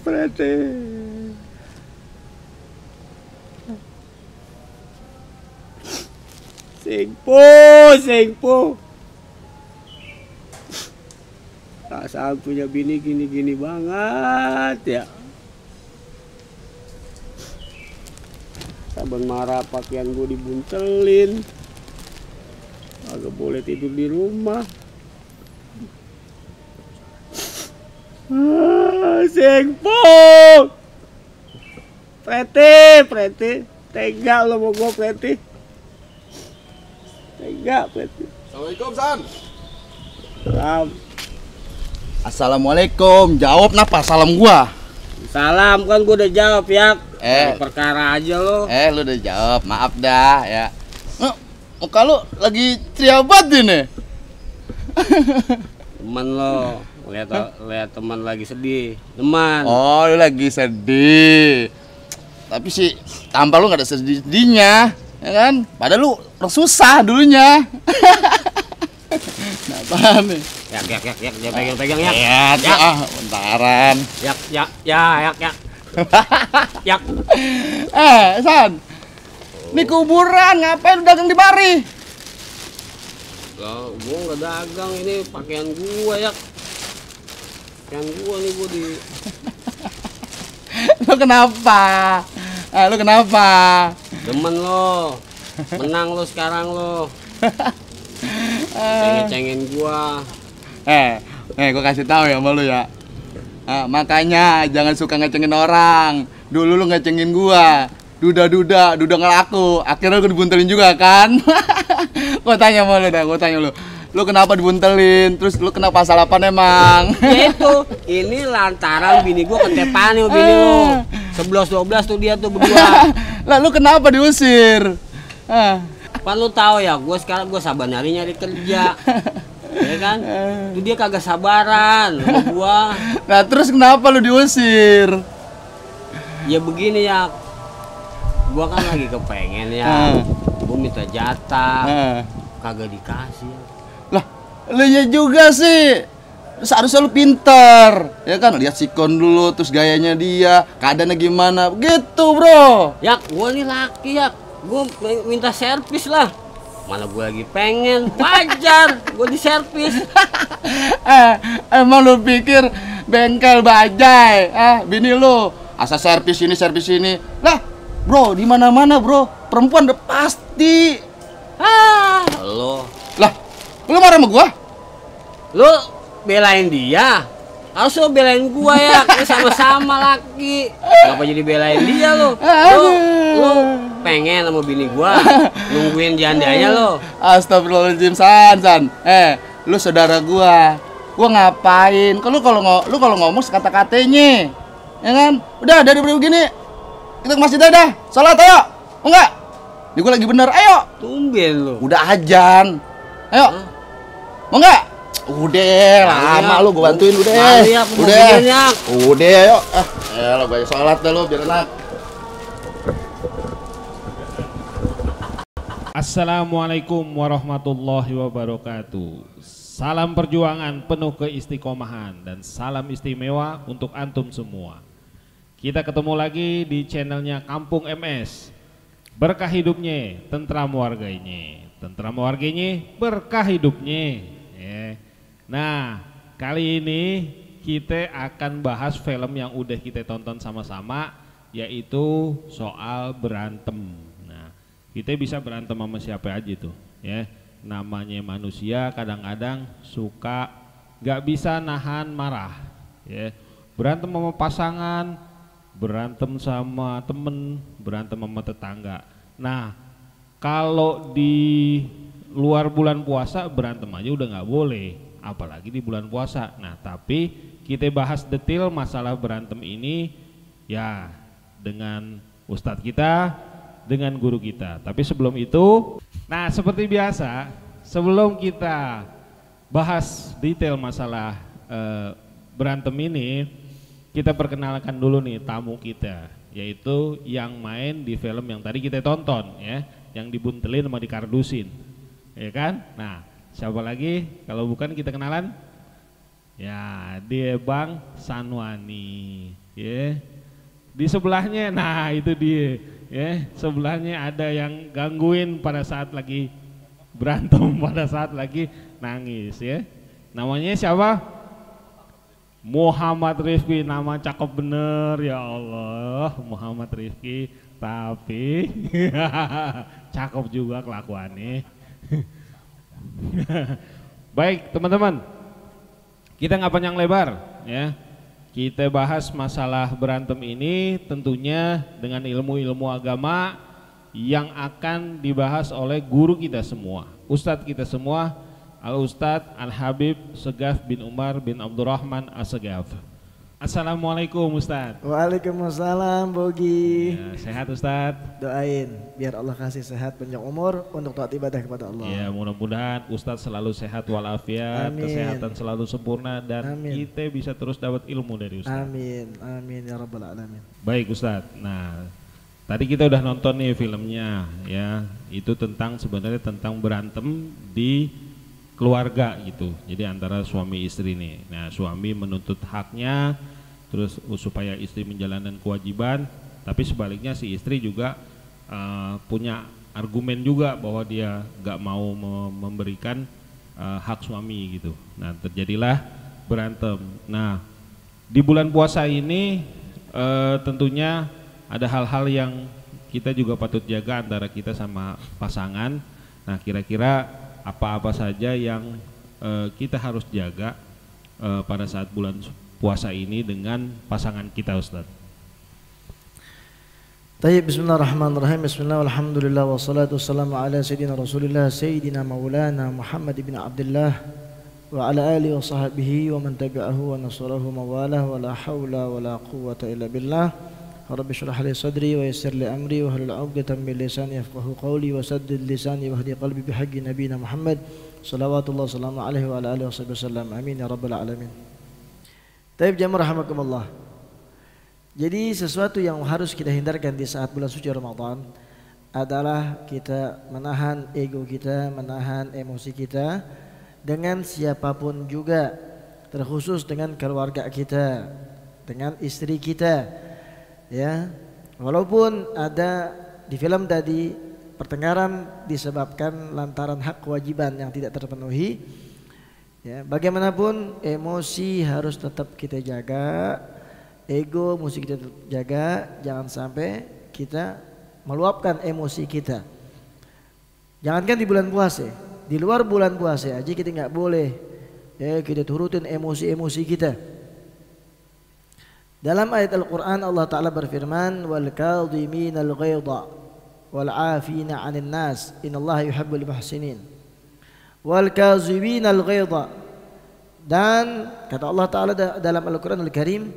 Prete. Singpo. Perasaan punya bini gini-gini banget ya. Saban marah pakaian gue dibuntelin. Agak boleh tidur di rumah. Singpo. Prete. Tega lo mau gue, Prete. Tega, Prete. Assalamualaikum, San. Salam. Assalamualaikum. Jawab napa salam gua? Salam kan gue udah jawab ya. Perkara aja lo. Lu udah jawab. Maaf dah ya. Muka lu lagi triabat ini. Temen lo. Lihat teman lagi sedih. Teman. Oh, lu lagi sedih. Tapi sih tampar lu gak ada sedih-sedihnya, ya kan? Padahal lu orang susah dulunya. Kenapa nih? Yak, dia pegang yak. Ya, bentaran. Yak. Yak. San. Ini kuburan, ngapain lu dagang di mari? Gua nggak dagang, ini pakaian gua yak. Pakaian gua nih gua di. Lu kenapa? Lu kenapa? Demen lo. Menang lo sekarang lo. Cengin gua. Gua kasih tahu ya sama lu ya. Makanya jangan suka ngecengin orang. Dulu lu ngecengin gua. Duda ngelaku. Akhirnya gua dibuntelin juga kan. Gua tanya sama lu dah, lu kenapa dibuntelin? Terus lu kenapa salah apa emang? Ya itu, ini lantaran bini gua ketepan nih bini lo. 11-12 tuh dia tuh berdua. Lah lu kenapa diusir? Pan lu tahu ya, gua sekarang sabar nyari kerja. Ya kan? Tuh dia kagak sabaran sama gua. Nah, terus kenapa lu diusir? Ya begini ya. Gua kan lagi kepengen ya. Gua minta jatah. Kagak dikasih. Lah, lu nya juga sih. Seharusnya lu pinter. Ya kan, lihat sikon dulu terus gayanya dia, keadaannya gimana. Begitu, Bro. Ya, gua nih laki ya. Gua minta servis lah. Mana gue lagi pengen, wajar gue diservis. Emang lu pikir bengkel bajai? Bini lu asal servis ini. Lah, bro, di mana-mana bro, perempuan udah pasti. Lo. Lah, lu marah sama gua? Lu belain dia. Harus lo belain gua ya, kita sama-sama laki. Kenapa jadi belain dia lo? Lo pengen sama bini gua, nungguin jandanya lo. Astagfirullahaladzim, San. Lu saudara gua. Gua ngapain? Lu kalau ngomong sekata-katanya. Ya kan? Udah dari begini. Kita ke masjid aja dah. Salat ayo. Enggak? Ini gue lagi bener, ayo. Tumben lu. Udah ajan. Ayo. Hah? Mau nggak? Udah, lama lu gue bantuin udah. Udah. Udah, ayo. Lo gue sholat dah lo biar enak. Assalamualaikum warahmatullahi wabarakatuh. Salam perjuangan penuh keistiqomahan dan salam istimewa untuk antum semua. Kita ketemu lagi di channelnya Kampung MS. Berkah hidupnya, tentram warganya. Tentram warganya, berkah hidupnya. Ya. Nah, kali ini kita akan bahas film yang udah kita tonton sama-sama, yaitu soal berantem. Nah, kita bisa berantem sama siapa aja tuh, ya. Namanya manusia kadang-kadang suka gak bisa nahan marah, ya. Berantem sama pasangan, berantem sama temen, berantem sama tetangga. Nah, kalau di luar bulan puasa berantem aja udah nggak boleh, apalagi di bulan puasa. Nah, tapi kita bahas detail masalah berantem ini ya dengan ustadz kita, dengan guru kita. Tapi sebelum itu, nah seperti biasa, sebelum kita bahas detail masalah berantem ini, kita perkenalkan dulu nih tamu kita, yaitu yang main di film yang tadi kita tonton, ya, yang dibuntelin sama dikardusin, ya kan? Nah, siapa lagi kalau bukan kita kenalan? Ya, dia Bang Sanwani, ya. Di sebelahnya, nah itu dia, ya. Sebelahnya ada yang gangguin pada saat lagi berantem, pada saat lagi nangis, ya. Namanya siapa? Muhammad Rifki, nama cakep bener, ya Allah, Muhammad Rifki, tapi cakep juga kelakuannya. Baik teman-teman, kita nggak panjang lebar, ya. Kita bahas masalah berantem ini tentunya dengan ilmu-ilmu agama yang akan dibahas oleh guru kita semua, ustadz kita semua, Al-Ustadz Al-Habib Segaf bin Umar bin Abdurrahman As-Segaf. Assalamualaikum Ustadz. Waalaikumsalam Bogi. Ya, sehat Ustadz? Doain biar Allah kasih sehat panjang umur untuk taat ibadah kepada Allah. Ya, mudah-mudahan Ustadz selalu sehat walafiat, kesehatan selalu sempurna dan kita bisa terus dapat ilmu dari Ustadz. Amin, amin ya rabbal alamin. Baik Ustadz. Nah, tadi kita udah nonton nih filmnya, ya. Itu sebenarnya tentang berantem di keluarga gitu, jadi antara suami istri nih. Nah, suami menuntut haknya, terus supaya istri menjalankan kewajiban, tapi sebaliknya si istri juga punya argumen juga bahwa dia gak mau memberikan hak suami gitu. Nah, terjadilah berantem. Nah, di bulan puasa ini tentunya ada hal-hal yang kita juga patut jaga antara kita sama pasangan. Nah, kira-kira apa-apa saja yang kita harus jaga pada saat bulan puasa ini dengan pasangan kita, Ustaz? Tayyib, bismillahirrahmanirrahim. Bismillah, alhamdulillah, wassalatu wassalamu ala sayyidina rasulillah, sayyidina maulana Muhammad ibn Abdullah wa ala alihi wa sahbihi wa man tabi'ahu wa nasarahu mawalah wa la hawla wa la quwwata illa billah. Rabbi shrah li sadri wa yassir li amri wa hlul 'uqdatam min lisani yafqahu qawli wa saddid lisani wahdi qalbi bihaqqi nabiyina Muhammad salawatullah salamu alaihi wa ala alihi wasallam. Amin ya rabbal alamin. Taib jamaah rahimakumullah. Jadi sesuatu yang harus kita hindarkan di saat bulan suci Ramadan adalah kita menahan ego kita, menahan emosi kita dengan siapapun juga, terkhusus dengan keluarga kita, dengan istri kita. Ya, walaupun ada di film tadi pertengkaran disebabkan lantaran hak kewajiban yang tidak terpenuhi, ya, bagaimanapun emosi harus tetap kita jaga, ego mesti kita jaga, jangan sampai kita meluapkan emosi kita. Jangankan di bulan puasa, di luar bulan puasa aja kita nggak boleh, ya, kita turutin emosi-emosi kita. Dalam ayat Al-Quran Allah Ta'ala berfirman, wal kadhiminal ghaidha wal 'afina 'anil nas innallaha yuhibbul muhsinin. Wal kadhiminal ghaidha, dan kata Allah Ta'ala dalam Al-Quran Al-Karim,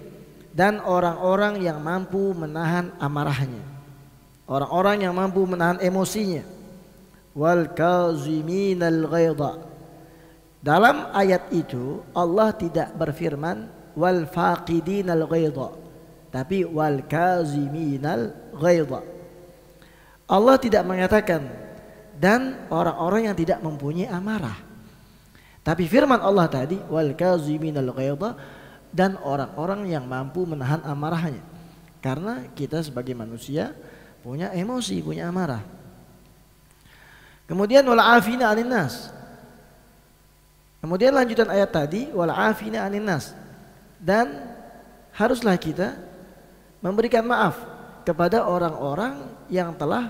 dan orang-orang yang mampu menahan amarahnya. Orang-orang yang mampu menahan emosinya. Wal kaziminal ghaidha. Dalam ayat itu Allah tidak berfirman wal faqidinal ghaidha, tapi wal kaziminal ghaidha. Allah tidak mengatakan dan orang-orang yang tidak mempunyai amarah. Tapi firman Allah tadi wal kaziminal ghaidha, dan orang-orang yang mampu menahan amarahnya. Karena kita sebagai manusia punya emosi, punya amarah. Kemudian wal afina 'anil nas. Kemudian lanjutan ayat tadi wal afina 'anil nas. Dan haruslah kita memberikan maaf kepada orang-orang yang telah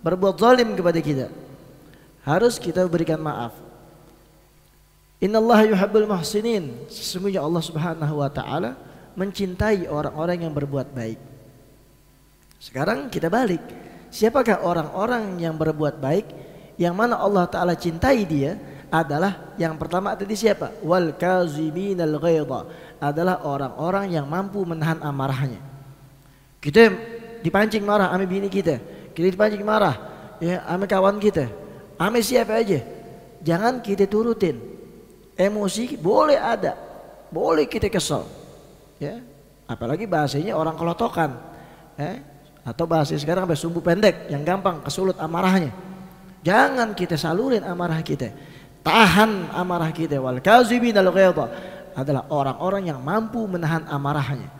berbuat zalim kepada kita. Harus kita berikan maaf. Innallaha yuhibbul muhsinin. Sesungguhnya Allah Subhanahu wa taala mencintai orang-orang yang berbuat baik. Sekarang kita balik. Siapakah orang-orang yang berbuat baik yang mana Allah taala cintai dia? Adalah yang pertama tadi siapa? Wal kaziminal ghaidha, adalah orang-orang yang mampu menahan amarahnya. Kita dipancing marah ame bini kita, kita dipancing marah ya ame kawan kita, ame siapa aja. Jangan kita turutin. Emosi boleh ada, boleh kita kesel. Ya, apalagi bahasanya orang kelotokan. Atau bahasa sekarang apa sumbu pendek yang gampang kesulut amarahnya. Jangan kita salurin amarah kita. Tahan amarah kita. Wal kaziminal ghaidha, adalah orang-orang yang mampu menahan amarahnya.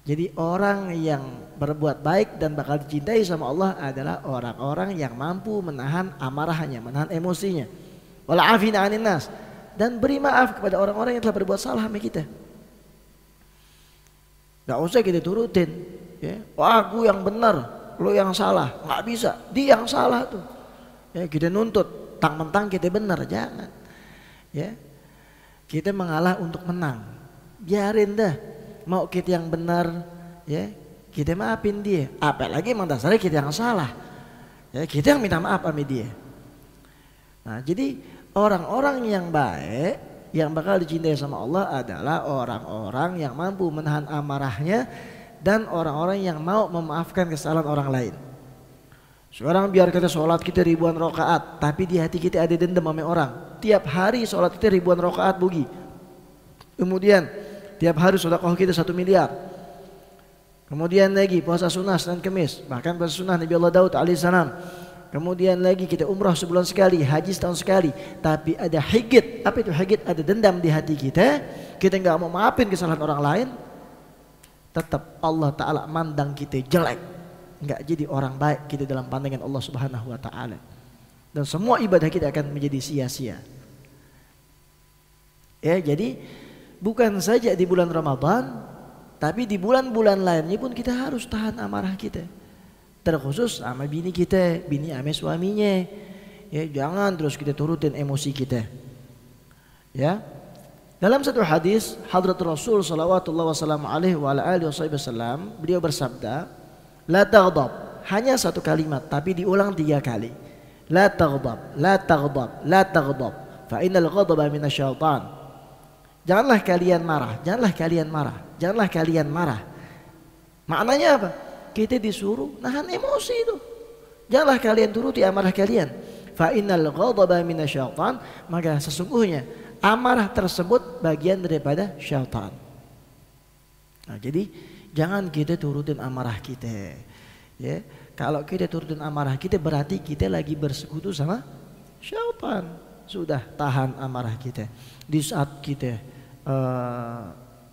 Jadi orang yang berbuat baik dan bakal dicintai sama Allah adalah orang-orang yang mampu menahan amarahnya, menahan emosinya. Wal afina 'anil nas, dan beri maaf kepada orang-orang yang telah berbuat salah sama kita. Gak usah kita turutin ya. Wah, aku yang benar, lo yang salah. Gak bisa, dia yang salah tuh ya, kita nuntut mentang-mentang kita benar. Jangan ya, kita mengalah untuk menang. Biarin dah, mau kita yang benar ya, kita maafin dia. Apalagi emang dasarnya kita yang salah ya, kita yang minta maaf sama dia. Nah, jadi orang-orang yang baik yang bakal dicintai sama Allah adalah orang-orang yang mampu menahan amarahnya dan orang-orang yang mau memaafkan kesalahan orang lain. Sekarang biar kita sholat kita ribuan rakaat, tapi di hati kita ada dendam sama orang. Tiap hari sholat kita ribuan rakaat bugi. Kemudian tiap hari sedekah kita 1 miliar. Kemudian lagi puasa sunnah Senin Kemis, bahkan puasa sunnah Nabi Allah Daud alaihissalam. Kemudian lagi kita umrah sebulan sekali, haji setahun sekali. Tapi ada higit. Apa itu higit? Ada dendam di hati kita. Kita nggak mau maafin kesalahan orang lain. Tetap Allah Ta'ala mandang kita jelek. Nggak jadi orang baik kita dalam pandangan Allah Subhanahu Wa Ta'ala. Dan semua ibadah kita akan menjadi sia-sia. Ya, jadi bukan saja di bulan Ramadan, tapi di bulan-bulan lainnya pun kita harus tahan amarah kita. Terkhusus sama bini kita, bini sama suaminya. Ya, jangan terus kita turutin emosi kita. Ya. Dalam satu hadis, Hadrat Rasul sallallahu alaihi wasallam, beliau bersabda, la taghdab, hanya satu kalimat tapi diulang 3 kali. La taghdab, la taghdab, la taghdab, fa innal ghadaba minasyaitan. Janganlah kalian marah, janganlah kalian marah, janganlah kalian marah. Maknanya apa? Kita disuruh nahan emosi itu. Janganlah kalian turuti amarah kalian. Fa innal ghadaba minasyaitan, maka sesungguhnya amarah tersebut bagian daripada syaitan. Nah, jadi jangan kita turutin amarah kita. Ya, kalau kita turutin amarah kita berarti kita lagi bersekutu sama syaitan. Sudah, tahan amarah kita. Di saat kita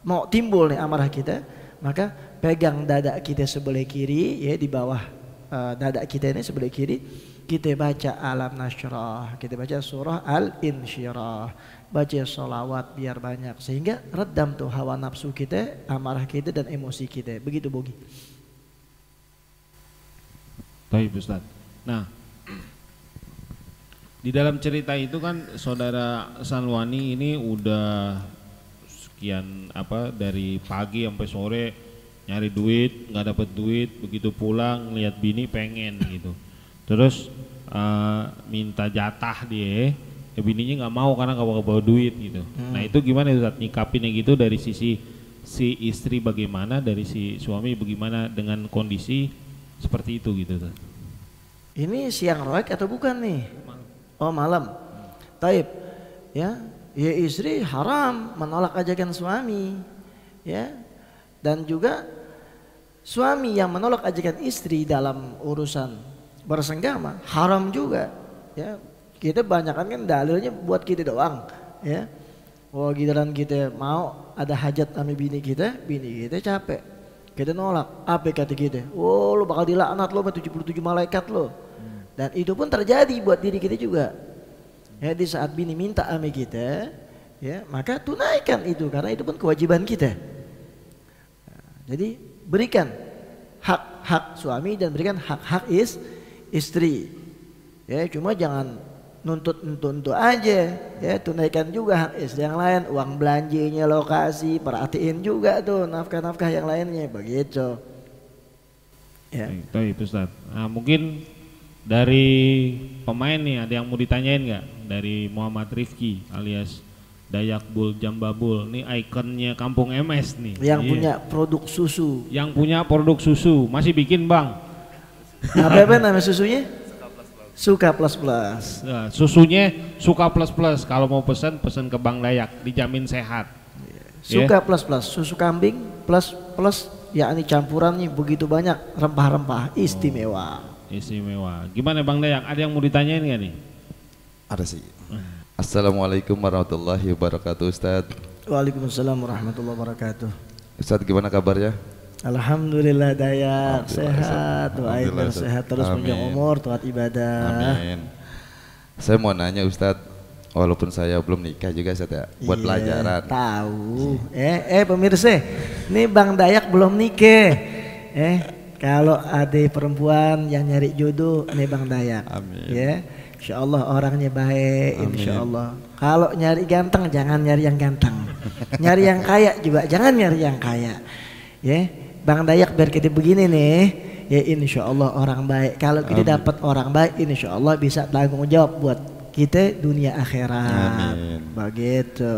mau timbul nih amarah kita, maka pegang dada kita sebelah kiri ya, di bawah dada kita ini sebelah kiri, kita baca Alam Nashrah, kita baca surah Al-Insyirah, baca sholawat biar banyak sehingga redam tuh hawa nafsu kita, amarah kita dan emosi kita. Begitu Bogi. Baik Ustaz. Nah, di dalam cerita itu kan saudara Sanwani ini udah sekian dari pagi sampai sore nyari duit, nggak dapet duit, begitu pulang lihat bini pengen gitu, terus minta jatah dia, bininya nggak mau karena nggak bawa duit gitu. Nah itu gimana Ustaz nyikapinnya gitu, dari sisi si istri bagaimana, dari si suami bagaimana dengan kondisi seperti itu gitu Ustaz. Ini siang roek atau bukan nih? Oh malam. Taib. Ya, ya istri haram menolak ajakan suami. Ya. Dan juga suami yang menolak ajakan istri dalam urusan bersenggama haram juga. Ya. Kita banyakkan kan dalilnya buat kita doang, ya. Oh giliran kita mau ada hajat sama bini kita capek. Kita nolak, apa kata kita? Oh lu bakal dilaknat lo sama 77 malaikat lo. Dan itu pun terjadi buat diri kita juga. Ya di saat bini minta sama kita, ya maka tunaikan itu karena itu pun kewajiban kita. Jadi berikan hak-hak suami dan berikan hak-hak istri. Ya cuma jangan nuntut aja, ya tunaikan juga hak istri yang lain, uang belanjanya lokasi, perhatiin juga tuh nafkah-nafkah yang lainnya begitu. Ya. Baik Ustaz. Nah, mungkin dari pemain nih ada yang mau ditanyain nggak? Dari Muhammad Rifki alias Dayak Bul Jambabul, nih ikonnya Kampung MS nih. Yang punya produk susu. Yang punya produk susu, masih bikin Bang. Apa nama susunya? Suka plus plus. Nah, susunya Suka plus plus. Kalau mau pesan ke Bang Dayak, dijamin sehat. Suka plus plus, susu kambing plus plus, yakni campurannya begitu banyak rempah-rempah istimewa. Istimewa. Gimana Bang Dayak? Ada yang mau ditanyain nggak nih? Ada sih. Assalamualaikum warahmatullahi wabarakatuh Ustaz. Waalaikumsalam warahmatullahi wabarakatuh. Ustaz gimana kabarnya? Alhamdulillah Dayak, Alhamdulillah, sehat, doain Alhamdulillah, sehat terus amin. panjang umur, taat ibadah. Amin. Saya mau nanya Ustadz, walaupun saya belum nikah juga Ustadz ya, buat Iya, pelajaran. Tahu. Pemirsa, ini Bang Dayak belum nikah. Kalau ada perempuan yang nyari jodoh, ini Bang Dayak. Amin. Ya, insya Allah orangnya baik, Amin. insya Allah. Kalau nyari ganteng, jangan nyari yang ganteng. Nyari yang kaya juga, jangan nyari yang kaya. Ya, Bang Dayak biar kita begini nih, ya insya Allah orang baik. Kalau kita dapat orang baik, insya Allah bisa tanggung jawab buat kita dunia akhirat. Amin. Begitu.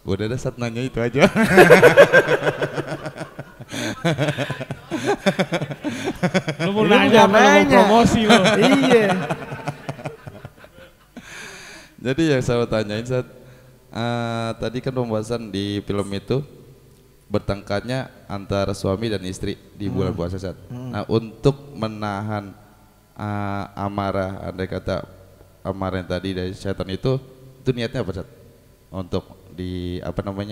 Udah ada saat nanya itu aja. Lu mau Ini nanya apa lu mau promosi lu? Iya. Jadi yang saya mau tanyain Ustadz, tadi kan pembahasan di film itu bertengkarnya antara suami dan istri di bulan puasa Ustadz. Nah untuk menahan amarah, andai kata amarah yang tadi dari setan itu niatnya apa Ustadz? Untuk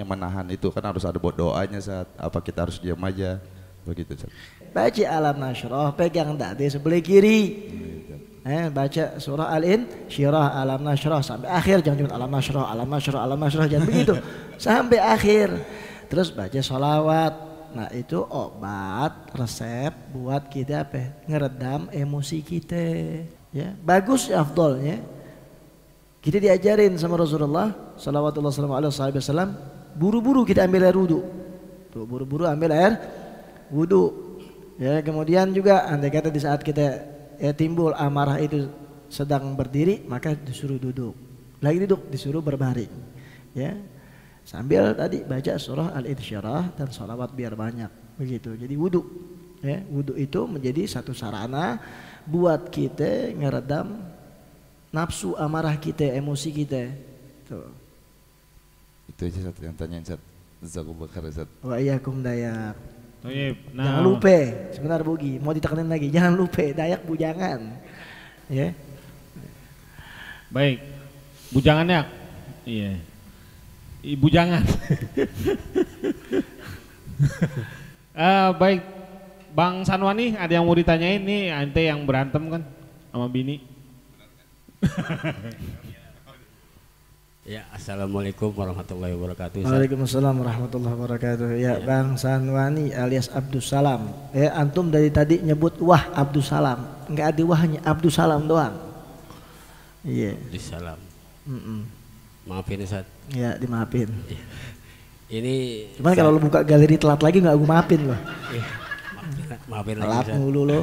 menahan itu kan harus ada doanya Ustadz. Apa kita harus diam aja begitu Ustadz? Baca alam nasroh, pegang dada sebelah kiri. Baca surah Al-Insyirah, alam nasroh sampai akhir, jangan cuma alam nasroh, jangan begitu sampai akhir. Terus baca sholawat. Nah itu obat resep buat kita ngeredam emosi kita. Ya bagus ya afdolnya. Kita diajarin sama Rasulullah sallallahu alaihi wasallam, buru-buru kita ambil air wudu. Tuh buru-buru ambil air wudu. Ya kemudian juga andai kata di saat kita timbul amarah itu sedang berdiri, maka disuruh duduk. Lagi duduk disuruh berbaring. Ya. Sambil tadi baca surah Al-Insyirah dan sholawat biar banyak begitu. Jadi wudu, ya wudu itu menjadi satu sarana buat kita ngeredam nafsu amarah kita, emosi kita. Tuh. Itu aja Ustadz yang tanyain Ustadz. Jazakumullah khair Ustadz. Wa iyyakum Dayak. Nah, Jangan lupa, sebentar Bugi, mau ditekanin lagi. Jangan lupa Dayak bujangan. Ya. baik. Bujangannya. Iya. Ibu jangan. Baik, Bang Sanwani, ada yang mau ditanyain nih, ente yang berantem kan sama bini. Ya, assalamualaikum warahmatullahi wabarakatuh. Waalaikumsalam warahmatullahi wabarakatuh. Ya, Bang Sanwani alias Abdus Salam. Ya, antum dari tadi nyebut wah Abdus Salam, enggak ada wahnya, Abdus Salam doang. Iya. Salam. Maafin Ustaz. Ya, dimaafin. Ini cuman kalau lu buka galeri telat lagi nggak gue maafin loh. Maafin lagi telat Ustaz. mulu lo.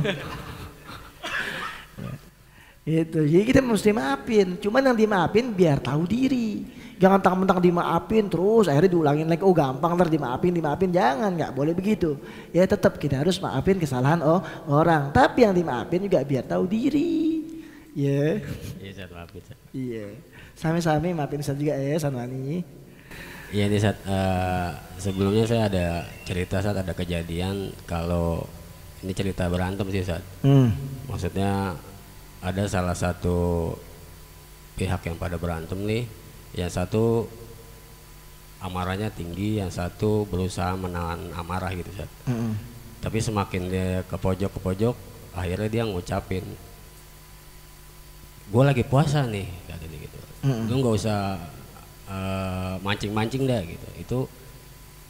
Itu, jadi kita mesti maafin. Cuman yang dimaafin biar tahu diri. Jangan mentang-mentang dimaafin terus akhirnya diulangin lagi, oh gampang ntar dimaafin, jangan, nggak boleh begitu. Ya tetap kita harus maafin kesalahan orang, tapi yang dimaafin juga biar tahu diri. Ya. Iya, Ustaz, maafin, Ustaz. Iya. Sami-sami maafin Ustaz juga ya, Sanwani. Iya nih, Ustaz, sebelumnya saya ada cerita, Ustaz, ada kejadian kalau ini cerita berantem sih, Ustaz. Maksudnya ada salah satu pihak yang pada berantem nih. Yang satu amarahnya tinggi, yang satu berusaha menahan amarah gitu, Ustaz. Tapi semakin dia ke pojok, akhirnya dia ngucapin, gue lagi puasa nih, katanya gitu. Lu nggak usah mancing-mancing dah gitu. Itu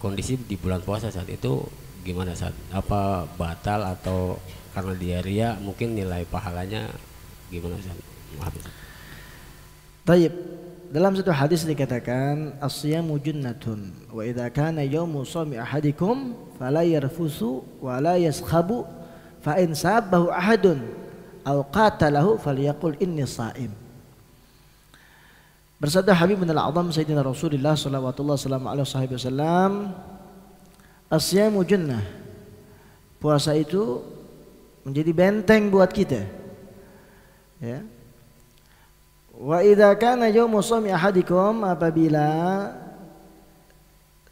kondisi di bulan puasa saat itu gimana, saat apa batal atau karena dia ria, mungkin nilai pahalanya gimana, Ustaz? Maaf, Ustaz. Taib. Dalam satu hadis dikatakan as-siyamu junnatun wa idza kana yaumu shaumi ahadikum fala yarfusu wa la yaskhabu fa in sabahu ahadun aw qatalahu falyaqul inni shaim. Bersabda Habib bin al-A'zam Sayyidina Rasulullah sallallahu alaihi wasallam, as-siyamu junnah. Puasa itu menjadi benteng buat kita. Ya. Wa idza kana yaumu shaumi ahadikum, apabila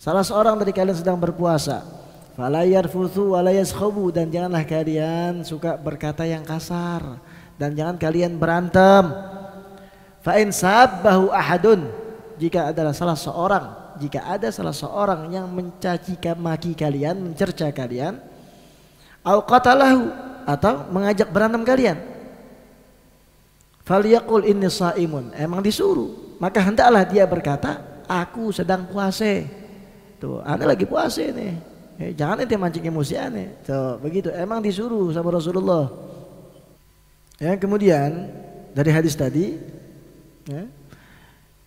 salah seorang dari kalian sedang berpuasa, fala yarfuthu wa la yaskhabu, dan janganlah kalian suka berkata yang kasar dan jangan kalian berantem. Fa in sabbahu ahadun, jika ada salah seorang yang mencaci maki kalian, mencerca kalian, au qatalahu, atau mengajak berantem kalian, falyaqul inni shaimun, emang disuruh, maka hendaklah dia berkata, aku sedang puasa. Tuh, anda lagi puasa nih. Jangan ente mancing emosi aneh. Tuh, begitu, emang disuruh sama Rasulullah. Ya, kemudian dari hadis tadi, ya,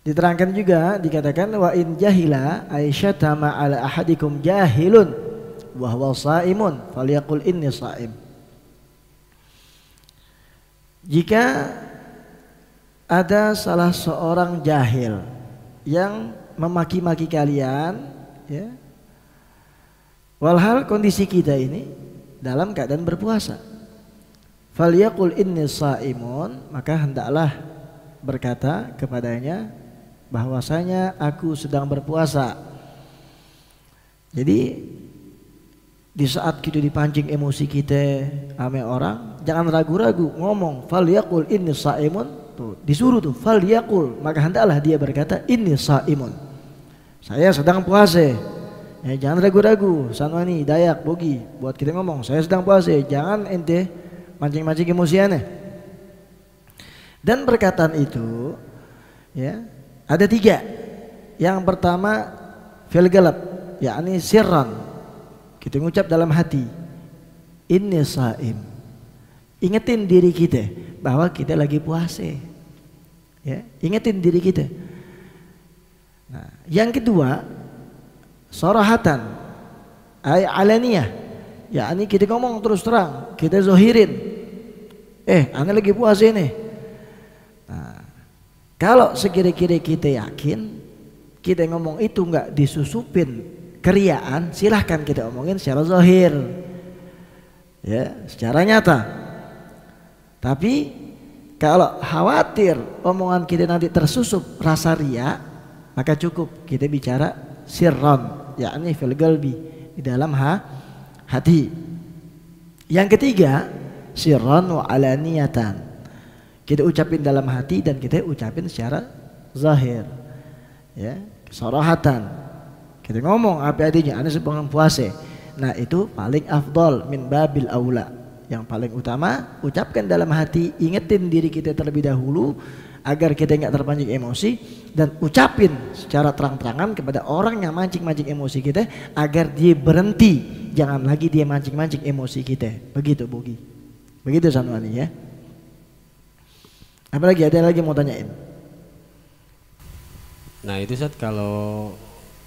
diterangkan juga, dikatakan wa in jahila aisyatama ala ahadikum jahilun wa huwa shaimun falyaqul inni shaim. Jika ada salah seorang jahil yang memaki-maki kalian, ya, walhal kondisi kita ini dalam keadaan berpuasa, falyaqul inni shaimun, maka hendaklah berkata kepadanya bahwasanya aku sedang berpuasa. Jadi di saat kita dipancing emosi kita ame orang, jangan ragu-ragu ngomong falyaqul inni shaimun. Tuh, disuruh tuh falyaqul, maka hendaklah dia berkata inni shaimun, saya sedang puasa. Ya, jangan ragu-ragu, Sanwani, Dayak, Bogi, buat kita ngomong saya sedang puasa, jangan ente mancing-mancing emosiannya. Dan perkataan itu, ya, ada 3. Yang pertama fil galab, yakni sirran, kita ngucap dalam hati, inni shaim, ingetin diri kita bahwa kita lagi puasa. Ya, ingetin diri kita. Nah, yang kedua sarahatan, ay alaniyah, yakni kita ngomong terus terang, kita zohirin, ane lagi puasa ini. Nah, kalau sekira-kira kita yakin kita ngomong itu nggak disusupin keriaan, silahkan kita omongin secara zohir, ya, secara nyata. Tapi kalau khawatir omongan kita nanti tersusup rasa ria, maka cukup kita bicara sirran, yakni fil qalbi, di dalam hati. Yang ketiga sirran wa alaniyatan, kita ucapin dalam hati dan kita ucapin secara zahir, ya, sarahatan, kita ngomong apa adanya, ane sedang puasa. Nah, itu paling afdal, min babil aula. Yang paling utama ucapkan dalam hati, ingetin diri kita terlebih dahulu agar kita nggak terpancing emosi, dan ucapin secara terang-terangan kepada orang yang mancing-mancing emosi kita agar dia berhenti, jangan lagi dia mancing-mancing emosi kita. Begitu Bogi, begitu Sanwani, ya. Apalagi ada lagi mau tanyain? Nah itu, Ustaz, kalau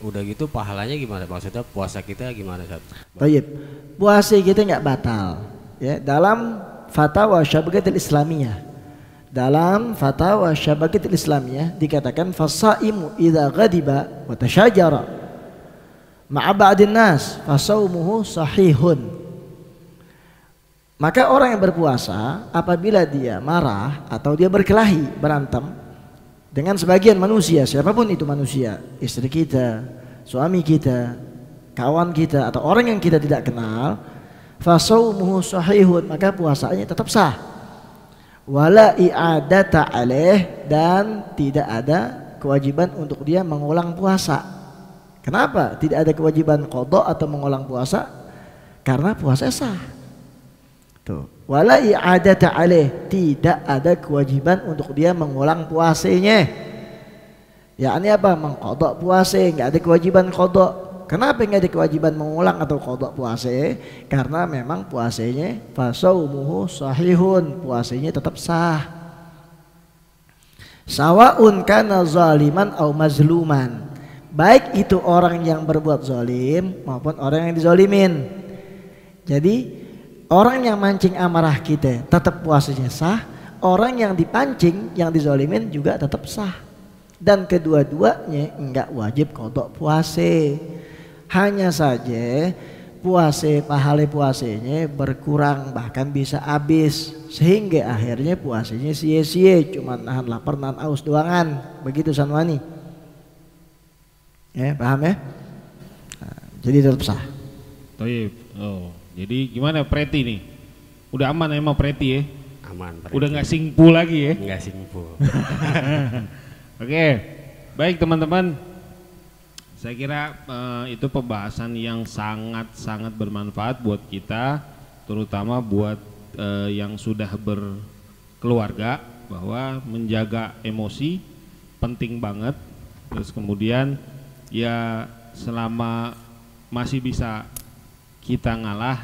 udah gitu pahalanya gimana? Maksudnya puasa kita gimana, Ustaz? Baik, puasa kita nggak batal. Ya, dalam fatwa Syabagatul Islamiyah Dalam fatwa Syabakatul Islamiyah dikatakan fasaimu idza ghadiba wa tashajara ma'a ba'din nas fasaumuhu sahihun. Maka orang yang berpuasa apabila dia marah atau dia berkelahi, berantem dengan sebagian manusia, siapapun itu manusia, istri kita, suami kita, kawan kita, atau orang yang kita tidak kenal, fasaumuhu sahihun, maka puasanya tetap sah. Wala i'adata alaih, dan tidak ada kewajiban untuk dia mengulang puasa. Kenapa tidak ada kewajiban qada atau mengulang puasa? Karena puasa sah. Tuh, wala i'adata alaih, tidak ada kewajiban untuk dia mengulang puasanya. Yakni apa? Mengqada puasa, enggak ada kewajiban qada. Kenapa enggak ada kewajiban mengulang atau qada puasa? Karena memang puasanya fasaumuhu sahihun, puasanya tetap sah. Sawaun kana zaliman au mazluman, baik itu orang yang berbuat zalim maupun orang yang dizalimin. Jadi orang yang mancing amarah kita tetap puasanya sah, orang yang dipancing, yang dizalimin juga tetap sah. Dan kedua-duanya enggak wajib qada puasa. Hanya saja puasa, pahala puasanya berkurang, bahkan bisa habis, sehingga akhirnya puasanya sia-sia, cuma nahan lapar, nahan aus doangan. Begitu Sanwani. Ya, paham ya? Nah, jadi tetap sah. Toib. Oh. Jadi gimana Preti nih? Udah aman emang Preti ya? Aman. Preti. Udah nggak singpu lagi ya? Nggak singpu. Oke, baik teman-teman. Saya kira itu pembahasan yang sangat-sangat bermanfaat buat kita, terutama buat yang sudah berkeluarga, bahwa menjaga emosi penting banget. Terus kemudian ya selama masih bisa kita ngalah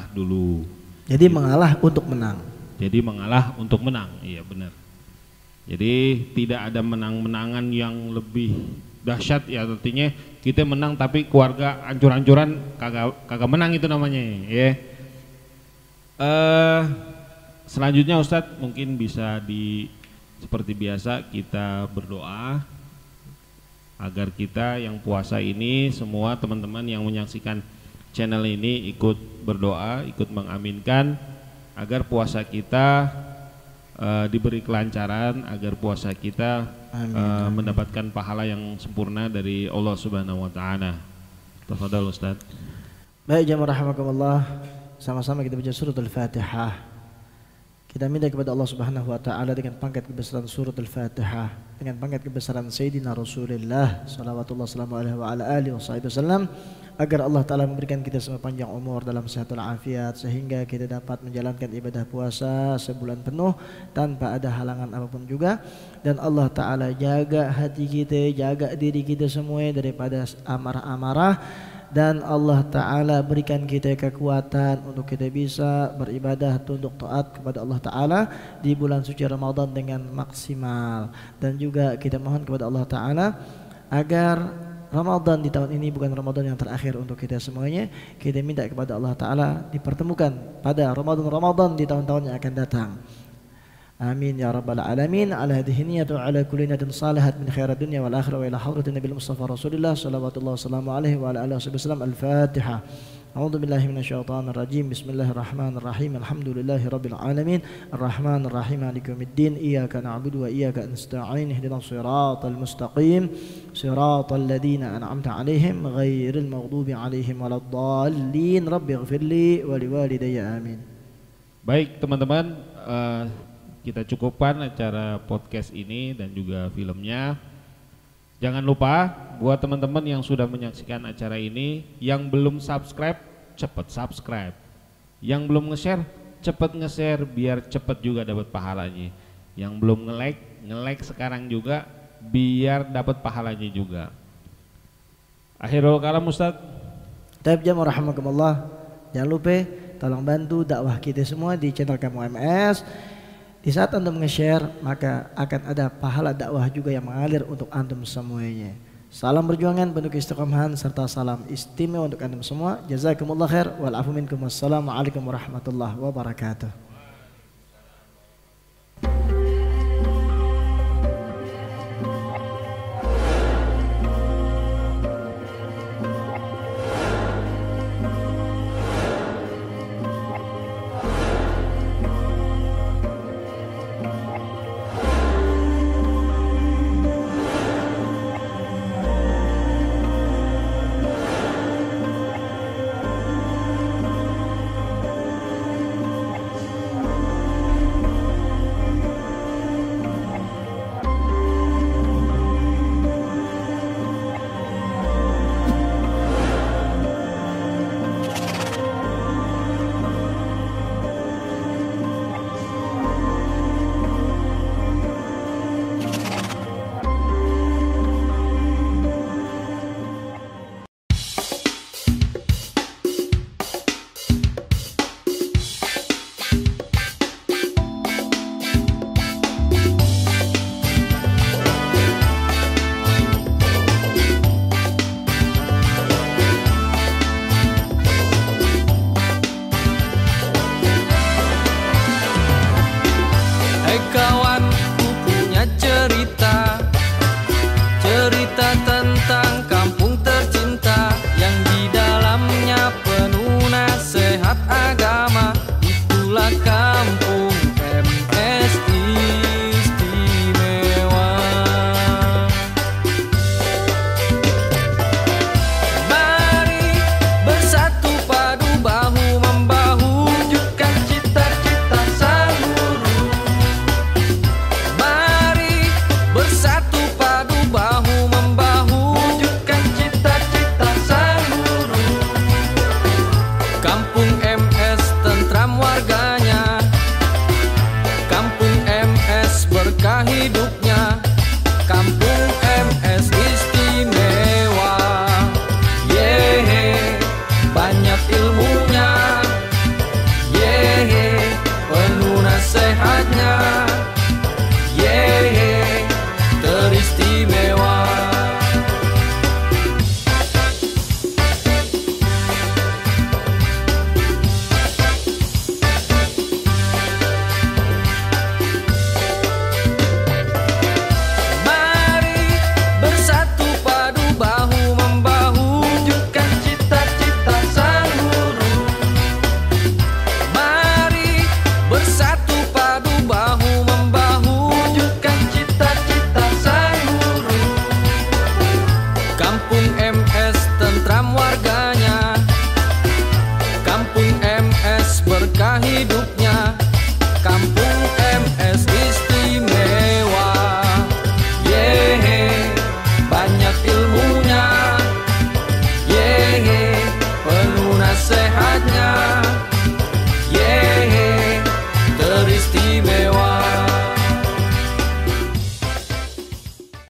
dulu. Jadi mengalah untuk menang. Jadi mengalah untuk menang, iya benar. Jadi tidak ada menang-menangan yang lebih dahsyat ya, artinya kita menang tapi keluarga hancur-hancuran, kagak menang itu namanya ya. Selanjutnya Ustadz mungkin bisa seperti biasa kita berdoa agar kita yang puasa ini, semua teman-teman yang menyaksikan channel ini ikut berdoa, ikut mengaminkan agar puasa kita diberi kelancaran, agar puasa kita mendapatkan pahala yang sempurna dari Allah Subhanahu wa taala. Tafadhal Ustaz. Baik jamaah rahimakumullah, sama-sama kita baca surat Al-Fatihah. Kita minta kepada Allah Subhanahu wa taala dengan pangkat kebesaran surat Al-Fatihah, dengan pangkat kebesaran Sayyidina Rasulullah sallallahu alaihi wa ala alihi wasallam, agar Allah Ta'ala memberikan kita semua panjang umur dalam sehat walafiat, sehingga kita dapat menjalankan ibadah puasa sebulan penuh tanpa ada halangan apapun juga. Dan Allah Ta'ala jaga hati kita, jaga diri kita semua daripada amarah-amarah, dan Allah Ta'ala berikan kita kekuatan untuk kita bisa beribadah, tunduk taat kepada Allah Ta'ala di bulan suci Ramadan dengan maksimal. Dan juga kita mohon kepada Allah Ta'ala agar Ramadan di tahun ini bukan Ramadan yang terakhir untuk kita semuanya. Kita minta kepada Allah Ta'ala dipertemukan pada Ramadan di tahun-tahun yang akan datang. Amin ya rabbal alamin. Ala hadhihi niyatu ala kulli niyatin salihat min khairat dunya wal akhirah wa ila hadratin Nabil Mustafa Rasulillah sallallahu alaihi wa ala alihi wasallam. Al-Fatihah. A'udzu billahi minasyaitonir rajim. Bismillahirrahmanirrahim. Alhamdulillahi rabbil alamin. Arrahmanir rahim. Maliki yaumiddin. Iyyaka na'budu wa iyyaka nasta'in. Ihdinas siratal mustaqim. Siratal ladzina an'amta 'alaihim ghairil maghdubi 'alaihim waladdallin. Rabbighfirli wa liwalidayya. Amin. Baik teman-teman, kita cukupkan acara podcast ini dan juga filmnya. Jangan lupa buat teman-teman yang sudah menyaksikan acara ini, yang belum subscribe, cepat subscribe. Yang belum nge-share, cepat nge-share biar cepat juga dapat pahalanya. Yang belum nge-like sekarang juga biar dapat pahalanya juga. Akhirul kalam Ustaz. Taib jamaah rahimakumullah. Jangan lupa tolong bantu dakwah kita semua di channel Kamu MS. Di saat antum nge-share, maka akan ada pahala dakwah juga yang mengalir untuk antum semuanya. Salam perjuangan penuh keistiqomahan serta salam istimewa untuk antum semua. Jazakumullah khair wal afu minkum. Wassalamualaikum warahmatullahi wabarakatuh.